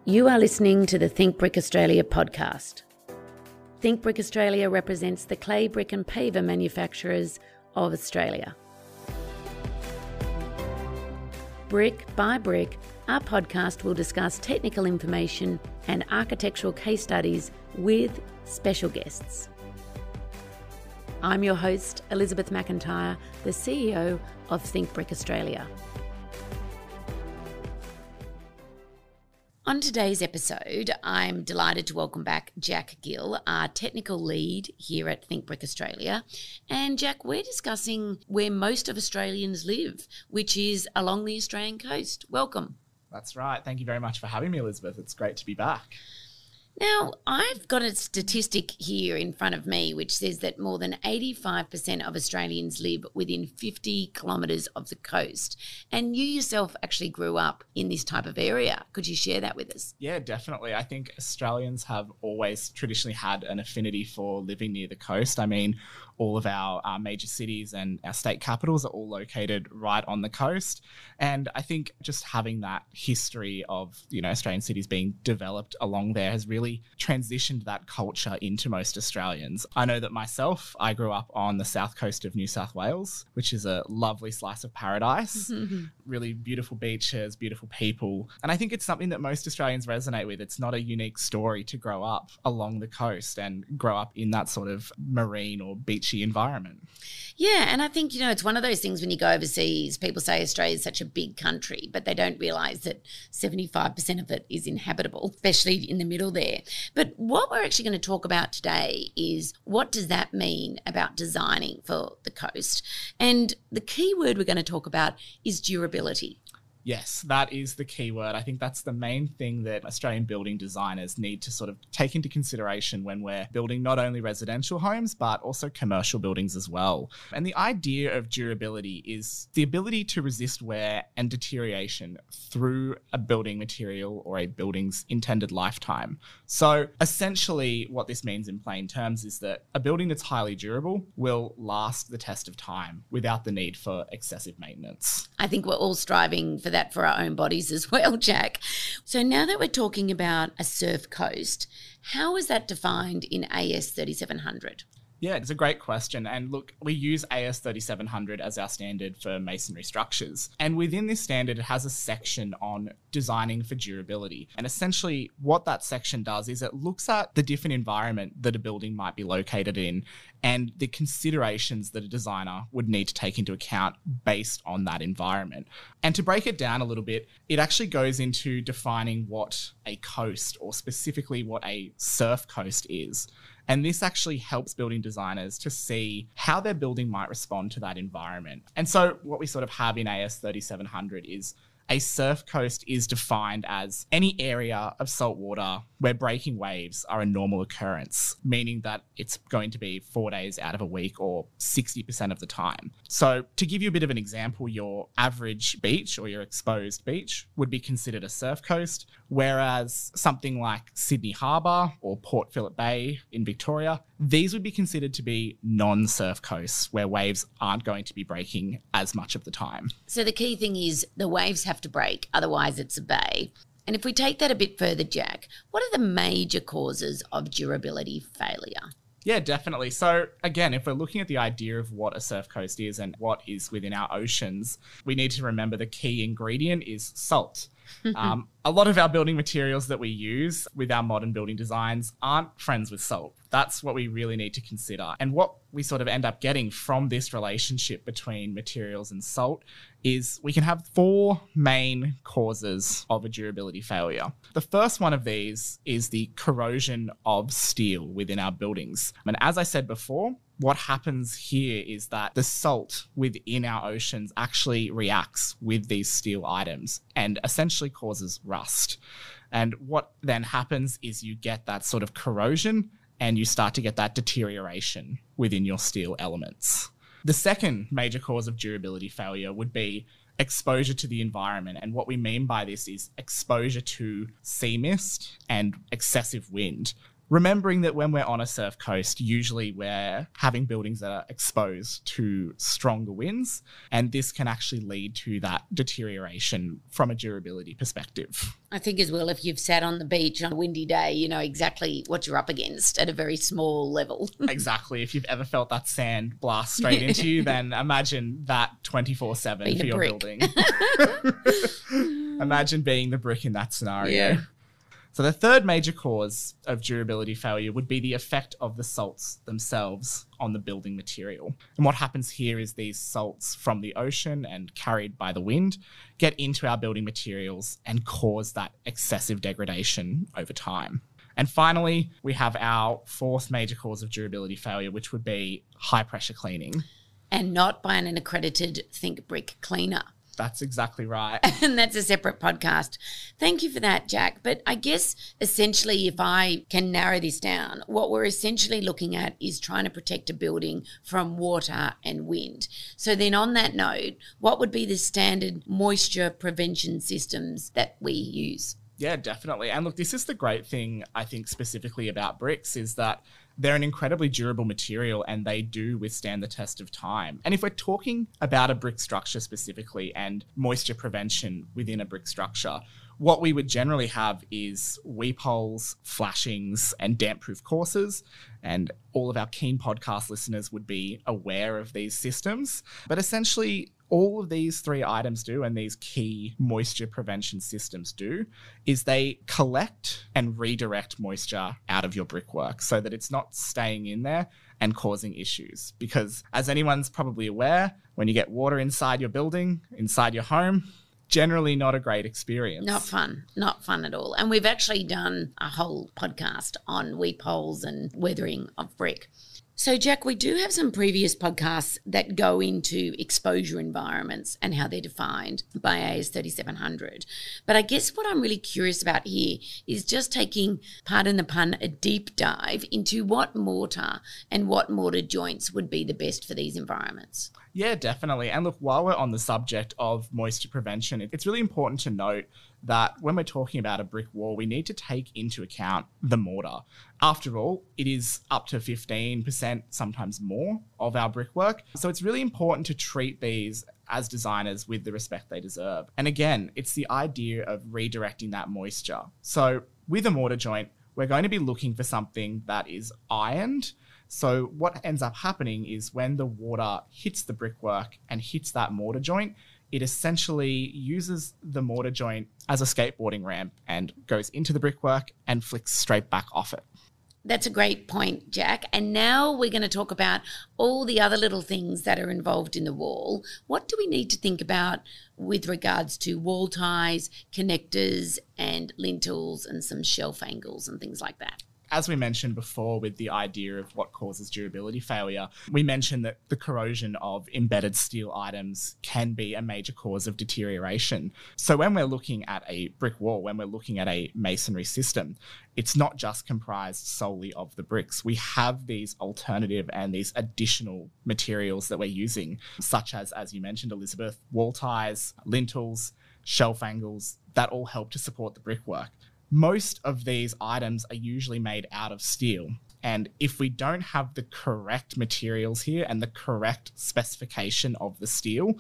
You are listening to the Think Brick Australia podcast. Think Brick Australia represents the clay, brick and paver manufacturers of Australia. Brick by brick, our podcast will discuss technical information and architectural case studies with special guests. I'm your host, Elizabeth McIntyre, the CEO of Think Brick Australia. On today's episode, I'm delighted to welcome back Jack Gill, our technical lead here at Think Brick Australia. And Jack, we're discussing where most of Australians live, which is along the Australian coast. Welcome. That's right. Thank you very much for having me, Elizabeth. It's great to be back. Now, I've got a statistic here in front of me which says that more than 85% of Australians live within 50 kilometres of the coast. And you yourself actually grew up in this type of area. Could you share that with us? Yeah, definitely. I think Australians have always traditionally had an affinity for living near the coast. I mean, all of our major cities and our state capitals are all located right on the coast. And I think just having that history of, Australian cities being developed along there has really transitioned that culture into most Australians. I know that myself, I grew up on the south coast of New South Wales, which is a lovely slice of paradise. Really beautiful beaches, beautiful people. And I think it's something that most Australians resonate with. It's not a unique story to grow up along the coast and grow up in that sort of marine or beachy environment. Yeah, and I think, it's one of those things when you go overseas, people say Australia is such a big country, but they don't realise that 75% of it is inhabitable, especially in the middle there. But what we're actually going to talk about today is what does that mean about designing for the coast? And the key word we're going to talk about is durability. Yes, that is the key word. I think that's the main thing that Australian building designers need to sort of take into consideration when we're building not only residential homes, but also commercial buildings as well. And the idea of durability is the ability to resist wear and deterioration through a building material or a building's intended lifetime. So essentially what this means in plain terms is that a building that's highly durable will last the test of time without the need for excessive maintenance. I think we're all striving for that for our own bodies as well, Jack. So now that we're talking about a surf coast, how is that defined in AS 3700? Yeah, it's a great question. And look, we use AS 3700 as our standard for masonry structures. And within this standard, it has a section on designing for durability. And essentially what that section does is it looks at the different environment that a building might be located in and the considerations that a designer would need to take into account based on that environment. And to break it down a little bit, it actually goes into defining what a coast or specifically what a surf coast is. And this actually helps building designers to see how their building might respond to that environment. And so what we sort of have in AS 3700 is a surf coast is defined as any area of salt water where breaking waves are a normal occurrence, meaning that it's going to be 4 days out of a week or 60% of the time. So to give you a bit of an example, your average beach or your exposed beach would be considered a surf coast, whereas something like Sydney Harbour or Port Phillip Bay in Victoria, these would be considered to be non-surf coasts where waves aren't going to be breaking as much of the time. So the key thing is the waves have to break, otherwise it's a bay. And if we take that a bit further, Jack, what are the major causes of durability failure? Yeah, definitely. So again, if we're looking at the idea of what a surf coast is and what is within our oceans, we need to remember the key ingredient is salt. A lot of our building materials that we use with our modern building designs aren't friends with salt. That's what we really need to consider. And what we sort of end up getting from this relationship between materials and salt is we can have 4 main causes of a durability failure. The first one of these is the corrosion of steel within our buildings. And as I said before, what happens here is that the salt within our oceans actually reacts with these steel items and essentially causes rust. And what then happens is you get that sort of corrosion and you start to get that deterioration within your steel elements. The second major cause of durability failure would be exposure to the environment. And what we mean by this is exposure to sea mist and excessive wind. Remembering that when we're on a surf coast, usually we're having buildings that are exposed to stronger winds, and this can actually lead to that deterioration from a durability perspective. I think as well, if you've sat on the beach on a windy day, you know exactly what you're up against at a very small level. Exactly. If you've ever felt that sand blast straight into you, then imagine that 24/7 for your building. Imagine being the brick in that scenario. Yeah. So the third major cause of durability failure would be the effect of the salts themselves on the building material. And what happens here is these salts from the ocean and carried by the wind get into our building materials and cause that excessive degradation over time. And finally, we have our fourth major cause of durability failure, which would be high pressure cleaning. And not by an accredited Think Brick cleaner. That's exactly right. And that's a separate podcast. Thank you for that, Jack. But I guess essentially, if I can narrow this down, what we're essentially looking at is trying to protect a building from water and wind. So then on that note, what would be the standard moisture prevention systems that we use? Yeah, definitely. And look, this is the great thing, I think, specifically about bricks is that they're an incredibly durable material and they do withstand the test of time. And if we're talking about a brick structure specifically and moisture prevention within a brick structure, what we would generally have is weep holes, flashings, and damp-proof courses. And all of our keen podcast listeners would be aware of these systems. But essentially, all of these three items do, and these key moisture prevention systems do, is they collect and redirect moisture out of your brickwork so that it's not staying in there and causing issues. Because as anyone's probably aware, when you get water inside your building, inside your home, generally not a great experience. Not fun at all. And we've actually done a whole podcast on weep holes and weathering of brick. So, Jack, we do have some previous podcasts that go into exposure environments and how they're defined by AS 3700. But I guess what I'm really curious about here is just taking, pardon the pun, a deep dive into what mortar and what mortar joints would be the best for these environments. Yeah, definitely. And look, while we're on the subject of moisture prevention, it's really important to note that when we're talking about a brick wall, we need to take into account the mortar. After all, it is up to 15%, sometimes more, of our brickwork. So it's really important to treat these as designers with the respect they deserve. And again, it's the idea of redirecting that moisture. So with a mortar joint, we're going to be looking for something that is ironed. So what ends up happening is when the water hits the brickwork and hits that mortar joint, it essentially uses the mortar joint as a skateboarding ramp and goes into the brickwork and flicks straight back off it. That's a great point, Jack. And now we're going to talk about all the other little things that are involved in the wall. What do we need to think about with regards to wall ties, connectors, and lintels and some shelf angles and things like that? As we mentioned before with the idea of what causes durability failure, we mentioned that the corrosion of embedded steel items can be a major cause of deterioration. So when we're looking at a brick wall, when we're looking at a masonry system, it's not just comprised solely of the bricks. We have these alternative and these additional materials that we're using, such as you mentioned, Elizabeth, wall ties, lintels, shelf angles, that all help to support the brickwork. Most of these items are usually made out of steel. And if we don't have the correct materials here and the correct specification of the steel,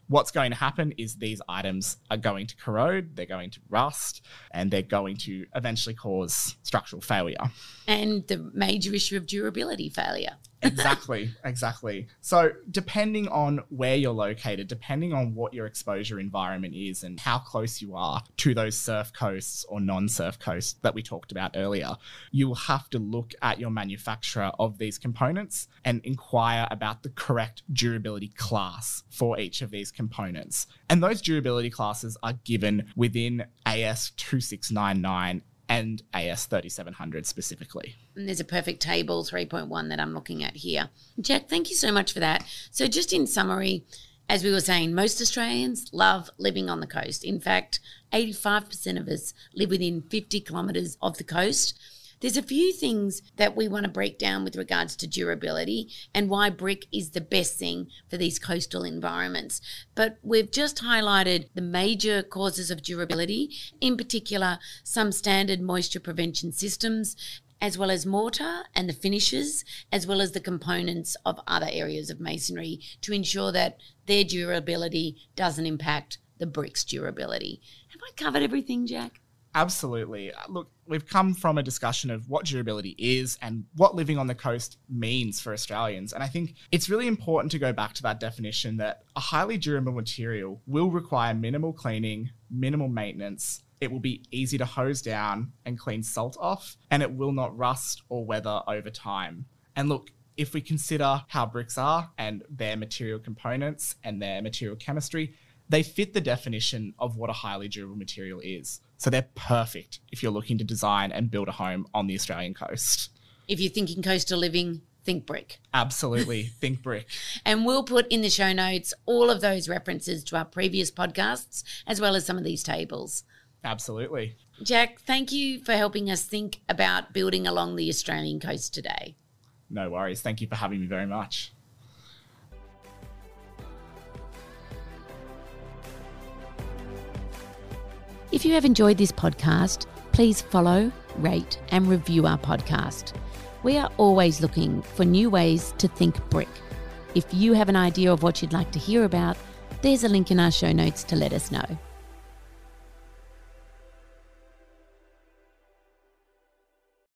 what's going to happen is these items are going to corrode, they're going to rust, and they're going to eventually cause structural failure. And the major issue of durability failure. Exactly. So depending on where you're located, depending on what your exposure environment is and how close you are to those surf coasts or non-surf coasts that we talked about earlier, you will have to look at your manufacturer of these components and inquire about the correct durability class for each of these components. And those durability classes are given within AS 2699 and AS 3700 specifically. And there's a perfect table 3.1 that I'm looking at here. Jack, thank you so much for that. So just in summary, as we were saying, most Australians love living on the coast. In fact, 85% of us live within 50 kilometres of the coast. There's a few things that we want to break down with regards to durability and why brick is the best thing for these coastal environments. But we've just highlighted the major causes of durability, in particular, some standard moisture prevention systems as well as mortar and the finishes, as well as the components of other areas of masonry to ensure that their durability doesn't impact the brick's durability. Have I covered everything, Jack? Absolutely. Look, we've come from a discussion of what durability is and what living on the coast means for Australians. And I think it's really important to go back to that definition that a highly durable material will require minimal cleaning, minimal maintenance. It will be easy to hose down and clean salt off, and it will not rust or weather over time. And look, if we consider how bricks are and their material components and their material chemistry, they fit the definition of what a highly durable material is. So they're perfect if you're looking to design and build a home on the Australian coast. If you're thinking coastal living, think brick. Absolutely, think brick. And we'll put in the show notes all of those references to our previous podcasts, as well as some of these tables. Absolutely. Jack, thank you for helping us think about building along the Australian coast today. No worries. Thank you for having me very much. If you have enjoyed this podcast, please follow, rate, and review our podcast. We are always looking for new ways to think brick. If you have an idea of what you'd like to hear about, there's a link in our show notes to let us know.